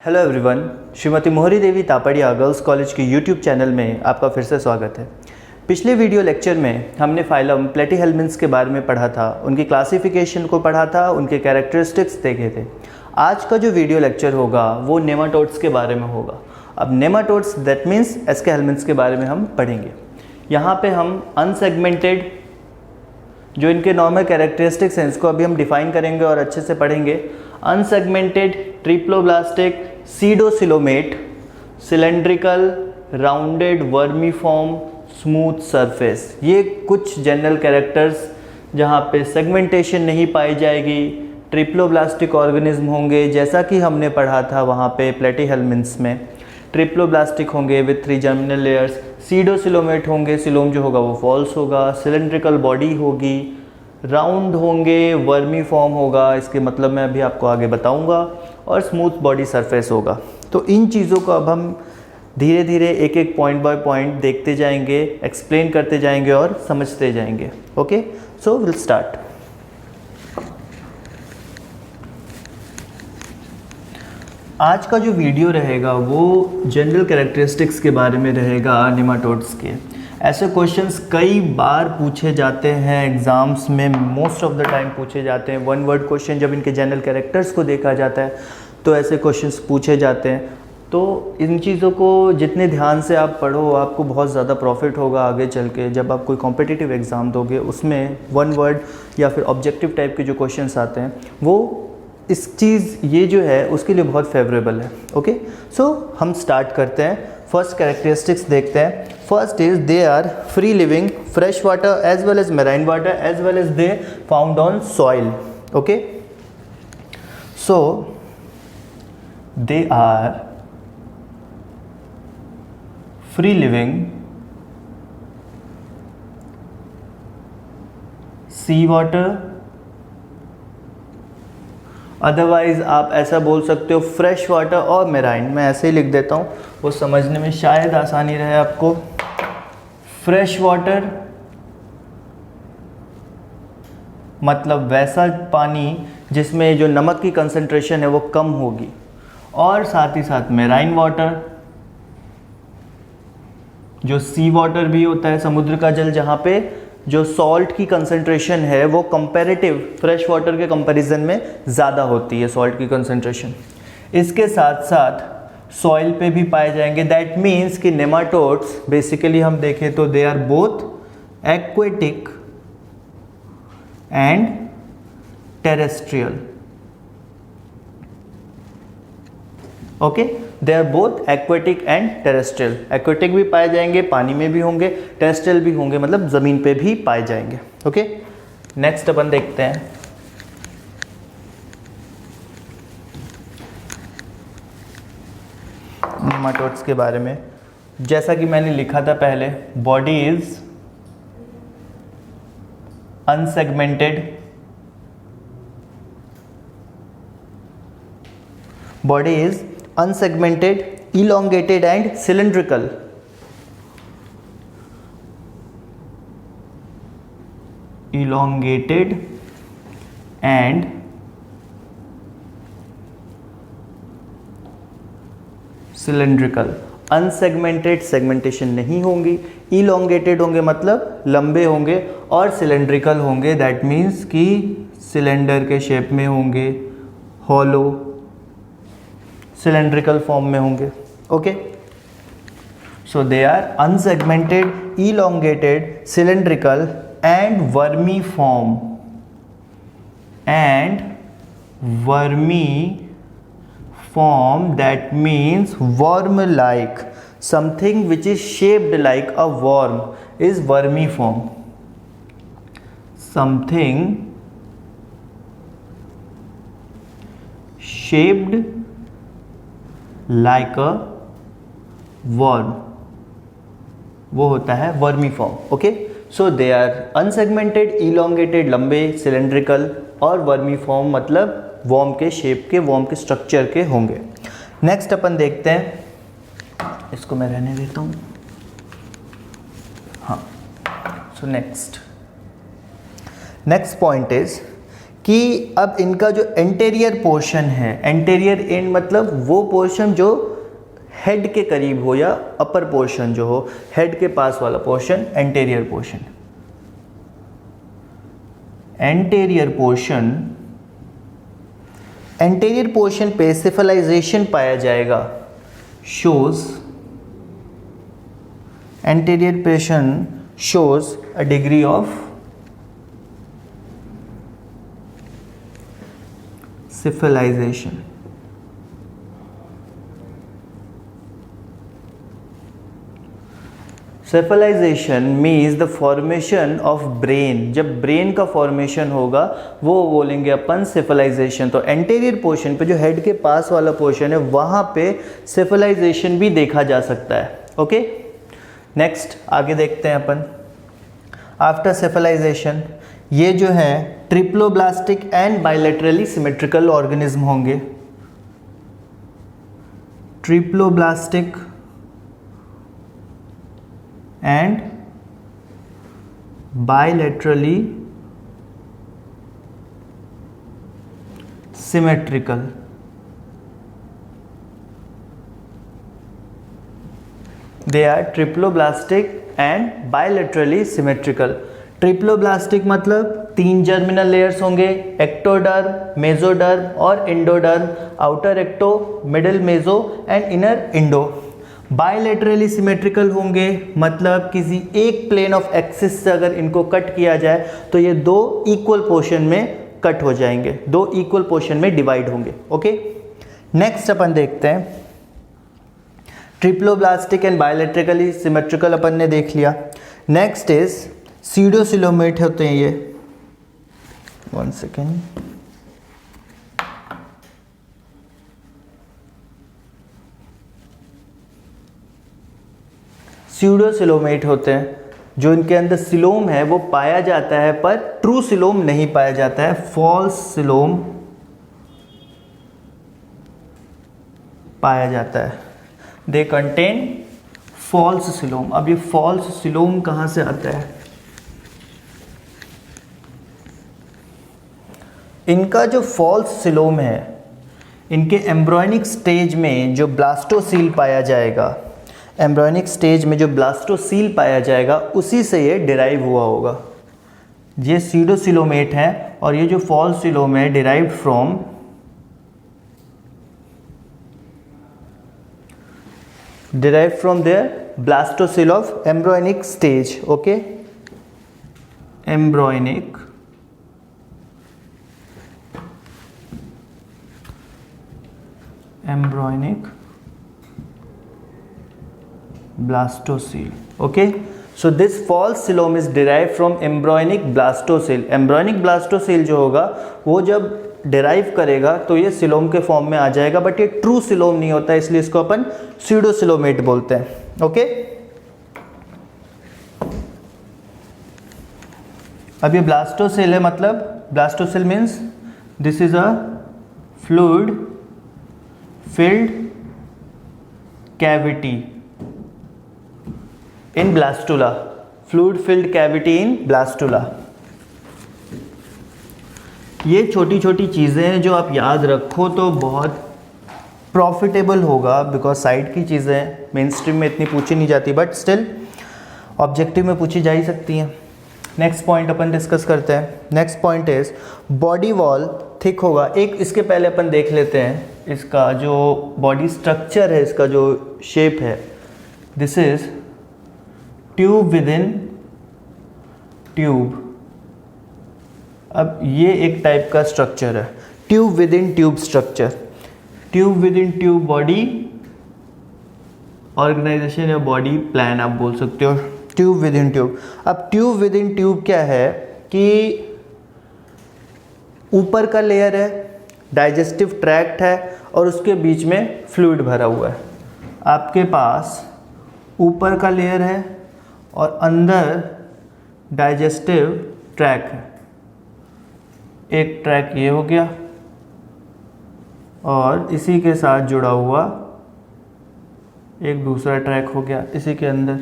Hello everyone, Shrimati मोहरी देवी Tapadia girls college के YouTube channel में आपका फिर से स्वागत है। पिछले वीडियो लेक्चर में हमने फाइलम प्लेटीहेल्मिन्थ्स के बारे में पढ़ा था, उनकी क्लासिफिकेशन को पढ़ा था, उनके कैरेक्टरिस्टिक्स देखे थे। आज का जो वीडियो लेक्चर होगा वो नेमाटोड्स के बारे में होगा। अब नेमाटोड्स दैट मीन्स एस्केहेल्मिन्थ्स के बारे में हम पढ़ेंगे। यहाँ पर हम अनसेगमेंटेड जो इनके नॉर्मल कैरेक्टरिस्टिक्स हैं इसको अभी हम डिफाइन करेंगे और अच्छे से पढ़ेंगे। Unsegmented, triploblastic, सीडोसिलोमेट, cylindrical, rounded, vermiform, smooth surface, ये कुछ जनरल कैरेक्टर्स जहाँ पे सेगमेंटेशन नहीं पाई जाएगी। ट्रिप्लोब्लास्टिक ऑर्गेनिज्म होंगे जैसा कि हमने पढ़ा था वहाँ पे प्लेटीहेल्मिन्थ्स में। ट्रिप्लोब्लास्टिक होंगे विथ 3 जर्मिनल लेयर्स। सीडोसिलोमेट होंगे, सिलोम जो होगा वो फॉल्स होगा। सिलेंड्रिकल बॉडी होगी, राउंड होंगे, वर्मी फॉर्म होगा, इसके मतलब मैं अभी आपको आगे बताऊंगा, और स्मूथ बॉडी सरफेस होगा। तो इन चीज़ों को अब हम धीरे धीरे एक एक पॉइंट बाय पॉइंट देखते जाएंगे, एक्सप्लेन करते जाएंगे और समझते जाएंगे। Okay, so will start. आज का जो वीडियो रहेगा वो जनरल कैरेक्टरिस्टिक्स के बारे में रहेगा नेमाटोड्स के। ऐसे क्वेश्चंस कई बार पूछे जाते हैं एग्ज़ाम्स में, मोस्ट ऑफ द टाइम पूछे जाते हैं। 1 वर्ड क्वेश्चन जब इनके जनरल कैरेक्टर्स को देखा जाता है तो ऐसे क्वेश्चंस पूछे जाते हैं। तो इन चीज़ों को जितने ध्यान से आप पढ़ो आपको बहुत ज़्यादा प्रॉफिट होगा आगे चल के। जब आप कोई कॉम्पिटिटिव एग्ज़ाम दोगे उसमें 1 वर्ड या फिर ऑब्जेक्टिव टाइप के जो क्वेश्चंस आते हैं वो इस चीज़ ये जो है उसके लिए बहुत फेवरेबल है। ओके, सो हम स्टार्ट करते हैं। फर्स्ट कैरेक्टरिस्टिक्स देखते हैं। First is they are free living, fresh water as well as marine water as well as they found on soil. Okay, so they are free living, sea water, otherwise आप ऐसा बोल सकते हो fresh water और marine. मैं ऐसे ही लिख देता हूँ, वो समझने में शायद आसानी रहे आपको। फ्रेश वाटर मतलब वैसा पानी जिसमें जो नमक की कंसंट्रेशन है वो कम होगी, और साथ ही साथ मेराइन वाटर जो सी वाटर भी होता है, समुद्र का जल, जहाँ पे जो सॉल्ट की कंसंट्रेशन है वो कंपैरेटिव फ्रेश वाटर के कंपैरिजन में ज़्यादा होती है सॉल्ट की कंसंट्रेशन। इसके साथ साथ सॉइल पे भी पाए जाएंगे। दैट मीन्स कि नेमाटोड्स बेसिकली हम देखें तो they are both aquatic and terrestrial. Okay, they are both aquatic and terrestrial. Aquatic भी पाए जाएंगे, पानी में भी होंगे, टेरेस्ट्रियल भी होंगे, मतलब ज़मीन पे भी पाए जाएंगे। ओके, नेक्स्ट अपन देखते हैं। नेमाटोड्स के बारे में जैसा कि मैंने लिखा था पहले, body is unsegmented, body is unsegmented, elongated and cylindrical. Elongated and cylindrical. Unsegmented segmentation नहीं होंगी, इलोंगेटेड होंगे मतलब लंबे होंगे, और सिलेंड्रिकल होंगे दैट मीन्स कि सिलेंडर के शेप में होंगे, हॉलो सिलेंड्रिकल फॉर्म में होंगे। Okay, so they are unsegmented, elongated, cylindrical and vermiform, and vermiform that means worm like, something which is shaped like a worm is wormy form. Something shaped like a worm, वो होता है vermiform. Okay, so they are unsegmented, elongated लंबे, cylindrical, और vermiform मतलब worm के shape के, worm के structure के होंगे। नेक्स्ट अपन देखते हैं, इसको मैं रहने देता हूँ। हाँ, सो नेक्स्ट पॉइंट इज कि अब इनका जो एंटेरियर पोर्शन है, एंटेरियर एंड मतलब वो पोर्शन जो हेड के करीब हो या अपर पोर्शन जो हो, हेड के पास वाला portion anterior portion. Anterior portion, anterior portion पे सिफलाइजेशन पाया जाएगा, shows anterior portion shows a degree of cephalization. Cephalization means the formation of brain. जब ब्रेन का फॉर्मेशन होगा वो बोलेंगे अपन सेफलाइजेशन। तो एंटेरियर पोर्शन पे जो हेड के पास वाला पोर्शन है वहाँ पे सेफलाइजेशन भी देखा जा सकता है। ओके, नेक्स्ट आगे देखते हैं अपन। आफ्टर सेफलाइजेशन ये जो है triploblastic and bilaterally symmetrical organism होंगे। Triploblastic and bilaterally symmetrical. They are triploblastic and bilaterally symmetrical. Triploblastic मतलब 3 जर्मिनल लेयर्स होंगे, एक्टोडर्म, मेसोडर्म और endoderm. Outer ecto, middle meso and inner endo. Bilaterally symmetrical होंगे मतलब किसी एक प्लेन ऑफ एक्सिस से अगर इनको कट किया जाए तो ये 2 इक्वल पोर्शन में कट हो जाएंगे, 2 इक्वल पोर्शन में डिवाइड होंगे। ओके, नेक्स्ट अपन देखते हैं ट्रिप्लोब्लास्टिक एंड बायलैटरली सिमेट्रिकल अपन ने देख लिया। नेक्स्ट इज सीडोसिलोमेट होते हैं ये। 1 सेकेंड। सीडोसिलोमेट होते हैं, जो इनके अंदर सिलोम है वो पाया जाता है पर ट्रू सिलोम नहीं पाया जाता है, फॉल्स सिलोम पाया जाता है। They contain false coelom. अब ये फॉल्स सिलोम कहाँ से आता है? इनका जो फॉल्स सिलोम है, इनके एम्ब्रॉयनिक स्टेज में जो ब्लास्टोसील पाया जाएगा, एम्ब्रॉयनिक स्टेज में जो ब्लास्टोसील पाया जाएगा उसी से ये डिराइव हुआ होगा। ये सीडोसिलोमेट है और ये जो फॉल्स सिलोम है derived from their blastocyst of embryonic stage. Okay, embryonic blastocyst. Okay, so this false coelom is derived from embryonic blastocyst. embryonic blastocyst जो होगा वो जब डिराइव करेगा तो ये सिलोम के फॉर्म में आ जाएगा, बट ये ट्रू सिलोम नहीं होता, इसलिए इसको अपन सीडोसिलोमेट बोलते हैं। ओके, अब ये ब्लास्टोसेल है, मतलब blastocoel means this is a fluid filled cavity in blastula. Fluid filled cavity in blastula. ये छोटी छोटी चीज़ें हैं जो आप याद रखो तो बहुत प्रॉफिटेबल होगा, बिकॉज साइड की चीज़ें मेन स्ट्रीम में इतनी पूछी नहीं जाती, बट स्टिल ऑब्जेक्टिव में पूछी जा ही सकती हैं। नेक्स्ट पॉइंट अपन डिस्कस करते हैं। Next point is body wall thick होगा। एक इसके पहले अपन देख लेते हैं इसका जो बॉडी स्ट्रक्चर है, इसका जो शेप है। This is tube within tube. अब ये एक टाइप का स्ट्रक्चर है, tube within tube structure. Tube within tube body organization या बॉडी प्लान आप बोल सकते हो, ट्यूब विद इन ट्यूब। अब ट्यूब विद इन ट्यूब क्या है कि ऊपर का लेयर है, डाइजेस्टिव ट्रैक्ट है और उसके बीच में फ्लूइड भरा हुआ है। आपके पास ऊपर का लेयर है और अंदर डाइजेस्टिव ट्रैक है। एक ट्रैक ये हो गया और इसी के साथ जुड़ा हुआ एक दूसरा ट्रैक हो गया इसी के अंदर।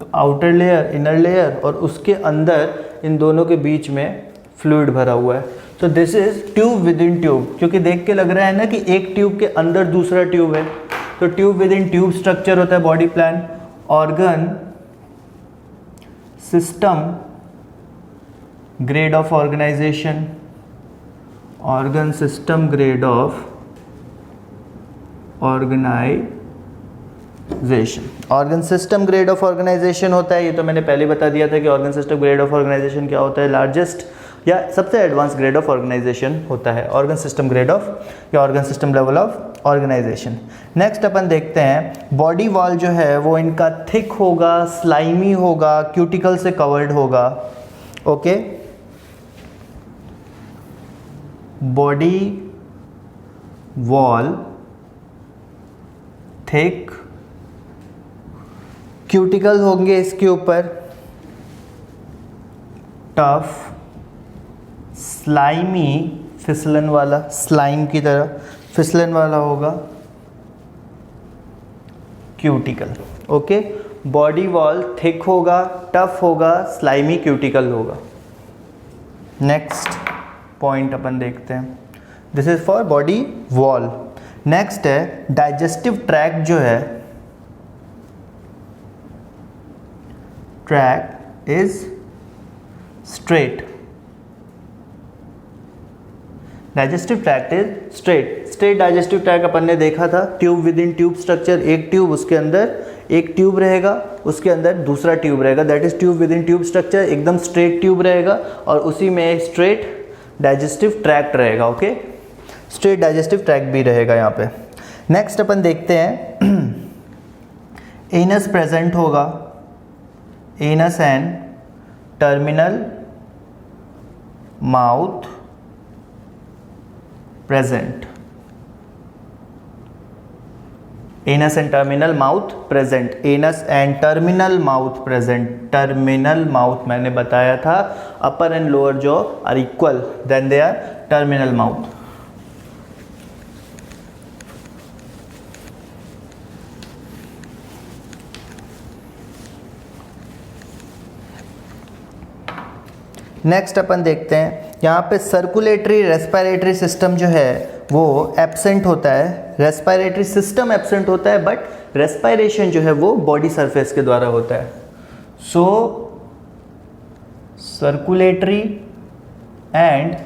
तो आउटर लेयर, इनर लेयर और उसके अंदर इन दोनों के बीच में फ्लूइड भरा हुआ है। तो this is tube within tube, क्योंकि देख के लग रहा है ना कि एक ट्यूब के अंदर दूसरा ट्यूब है, तो tube within tube structure होता है body plan. Organ system grade of organization, organ system grade of organization, organ system grade of organization होता है। ये तो मैंने पहले बता दिया था कि organ system grade of organization क्या होता है, लार्जेस्ट या सबसे एडवांस ग्रेड ऑफ ऑर्गेनाइजेशन होता है ऑर्गन सिस्टम ग्रेड ऑफ या organ system level of organization. Next अपन देखते हैं बॉडी वॉल जो है वो इनका थिक होगा, स्लाइमी होगा, क्यूटिकल से कवर्ड होगा। Okay, body wall thick, cuticle होंगे इसके ऊपर, टफ, स्लाइमी, फिसलन वाला, स्लाइम की तरह फिसलन वाला होगा, cuticle. Okay, body wall thick होगा, टफ होगा, स्लाइमी, क्यूटिकल होगा। नेक्स्ट पॉइंट अपन देखते हैं, this is for body wall. Next है डाइजेस्टिव ट्रैक्ट जो है, track is straight, digestive tract is straight. Straight digestive tract अपन ने देखा था, tube within tube structure, एक ट्यूब, उसके अंदर एक ट्यूब रहेगा, उसके अंदर दूसरा ट्यूब रहेगा, that is tube within tube structure, एकदम स्ट्रेट ट्यूब रहेगा और उसी में एक स्ट्रेट डाइजेस्टिव ट्रैक्ट रहेगा। ओके, स्ट्रेट डाइजेस्टिव ट्रैक्ट भी रहेगा यहाँ पे। नेक्स्ट अपन देखते हैं एनस प्रेजेंट होगा, anus and terminal mouth present, anus and terminal mouth present, anus and terminal mouth present. Terminal mouth मैंने बताया था upper and lower jaw are equal, then they are terminal mouth. Next अपन देखते हैं यहाँ पे circulatory respiratory system जो है वो एब्सेंट होता है, रेस्पिरेटरी सिस्टम एब्सेंट होता है, बट रेस्पिरेशन जो है वो बॉडी सरफेस के द्वारा होता है। So circulatory and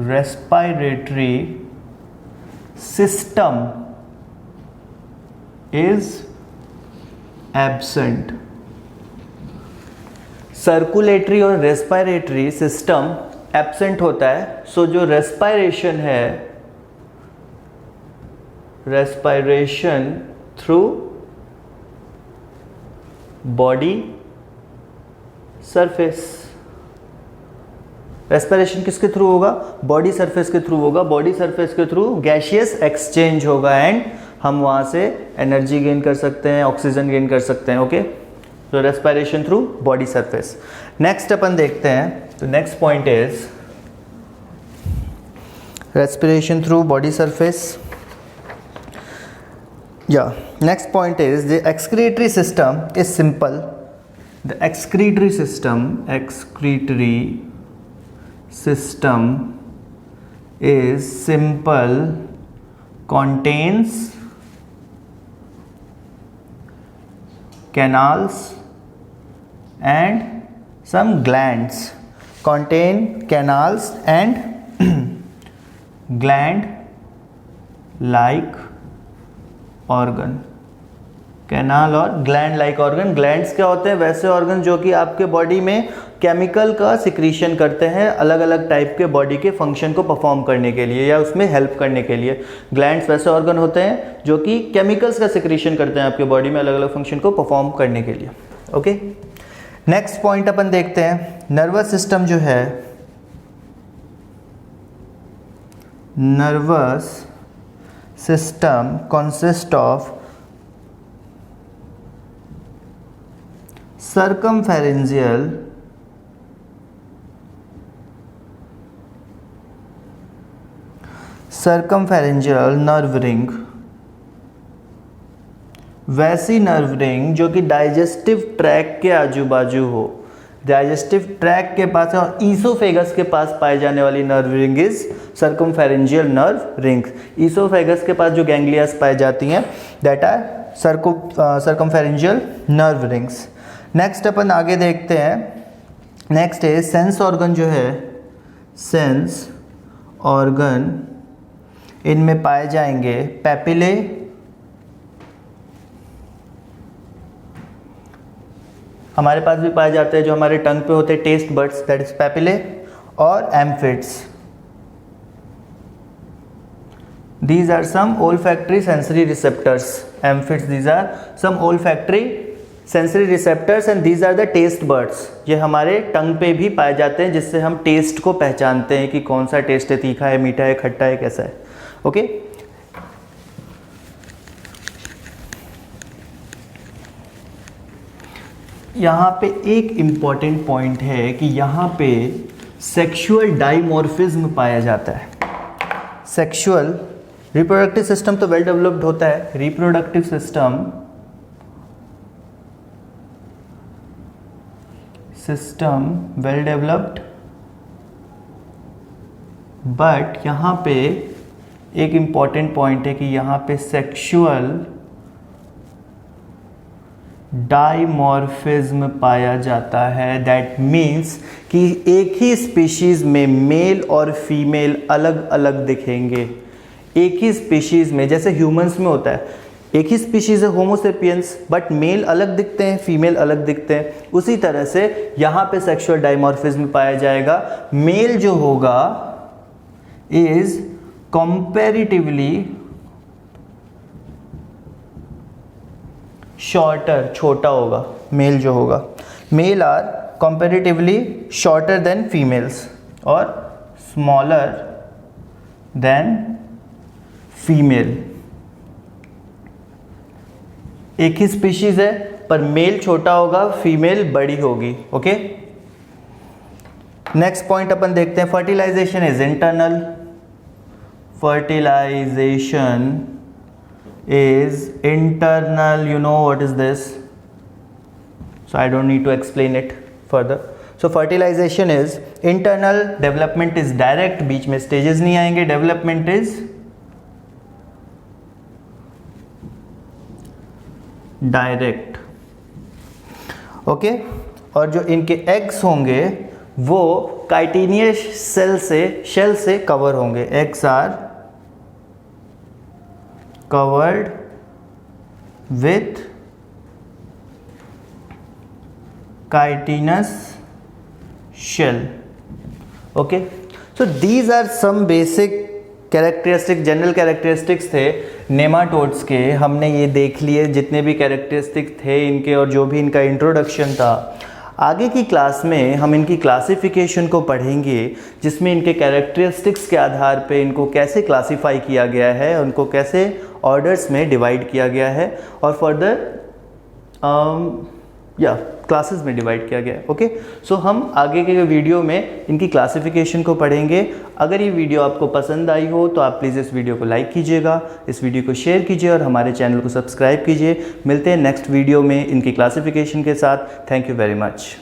respiratory system is absent. Circulatory और रेस्पिरेटरी सिस्टम एब्सेंट होता है, सो जो रेस्पिरेशन है, respiration through body surface, respiration किसके थ्रू होगा, बॉडी सरफेस के थ्रू होगा, बॉडी सरफेस के थ्रू गैसियस एक्सचेंज होगा एंड हम वहां से एनर्जी गेन कर सकते हैं, ऑक्सीजन गेन कर सकते हैं। ओके, तो respiration through body surface. Next अपन देखते हैं, तो next point is respiration through body surface. Yeah, next point is the excretory system is simple. The excretory system is simple, contains canals and some glands, contain canals and gland like organ, canal और gland like organ. Glands क्या होते हैं, वैसे organ जो कि आपके body में chemical का सिक्रीशन करते हैं अलग अलग टाइप के बॉडी के फंक्शन को परफॉर्म करने के लिए या उसमें हेल्प करने के लिए। ग्लैंड्स वैसे ऑर्गन होते हैं जो कि केमिकल्स का सिक्रीशन करते हैं आपके बॉडी में अलग अलग फंक्शन को परफॉर्म करने के लिए। ओके, नेक्स्ट पॉइंट अपन देखते हैं, नर्वस सिस्टम जो है, nervous system consist of circumpharyngeal nerve ring, वैसी नर्व रिंग जो कि डाइजेस्टिव ट्रैक के आजू बाजू हो, डाइजेस्टिव ट्रैक के पास और ईसोफेगस के पास पाए जाने वाली nerve ring is circumpharyngeal nerve ring. Oesophagus के पास जो गैंग्लियास पाई जाती हैं that are circumpharyngeal nerve rings. Next अपन आगे देखते हैं, नेक्स्ट है सेंस ऑर्गन जो है, सेंस ऑर्गन इनमें पाए जाएंगे पैपिले, हमारे पास भी पाए जाते हैं जो हमारे टंग पे होते हैं taste buds, that is papillae, और amphids. These are some olfactory sensory receptors. Amphids, these are some olfactory sensory receptors and these are the taste buds. ये हमारे टंग पे भी पाए जाते हैं जिससे हम टेस्ट को पहचानते हैं कि कौन सा टेस्ट है, तीखा है, मीठा है, खट्टा है, कैसा है। ओके यहाँ पे एक इम्पॉर्टेंट पॉइंट है कि यहाँ पे सेक्सुअल डाइमॉर्फिज्म पाया जाता है। सेक्सुअल, रिप्रोडक्टिव सिस्टम तो वेल डेवलप्ड होता है, reproductive system well developed, but यहाँ पे एक इम्पॉर्टेंट पॉइंट है कि यहाँ पे सेक्सुअल डाइमॉर्फिज्म पाया जाता है। दैट मीन्स कि एक ही स्पीशीज में मेल और फीमेल अलग अलग दिखेंगे। एक ही स्पीशीज में, जैसे ह्यूमंस में होता है, एक ही स्पीशीज है होमोसेपियंस, बट मेल अलग दिखते हैं, फीमेल अलग दिखते हैं, उसी तरह से यहाँ पे सेक्सुअल डाइमॉर्फिज्म पाया जाएगा। मेल जो होगा इज कंपैरेटिवली शॉर्टर, छोटा होगा। मेल जो होगा, male are comparatively shorter than females और स्मॉलर देन फीमेल। एक ही स्पीशीज है पर मेल छोटा होगा, फीमेल बड़ी होगी। ओके, नेक्स्ट पॉइंट अपन देखते हैं, fertilization is internal. Fertilization is internal. You know what is this, so I don't need to explain it further. So fertilization is internal, development is direct, बीच में stages नहीं आएंगे, development is direct. Okay, और जो इनके eggs होंगे वो chitinous shell से cover होंगे। eggs are covered with chitinous shell. Okay, so these are some basic characteristic, general characteristics थे नेमाटोड्स के। हमने ये देख लिए जितने भी कैरेक्टरिस्टिक थे इनके और जो भी इनका इंट्रोडक्शन था। आगे की क्लास में हम इनकी क्लासिफिकेशन को पढ़ेंगे जिसमें इनके कैरेक्टरिस्टिक्स के आधार पे इनको कैसे क्लासिफाई किया गया है, उनको कैसे ऑर्डर्स में डिवाइड किया गया है और फर्दर क्लासेस में डिवाइड किया गया है। ओके, सो हम आगे के वीडियो में इनकी क्लासिफिकेशन को पढ़ेंगे। अगर ये वीडियो आपको पसंद आई हो तो आप प्लीज़ इस वीडियो को लाइक कीजिएगा, इस वीडियो को शेयर कीजिए और हमारे चैनल को सब्सक्राइब कीजिए। मिलते हैं नेक्स्ट वीडियो में इनकी क्लासिफिकेशन के साथ। Thank you very much.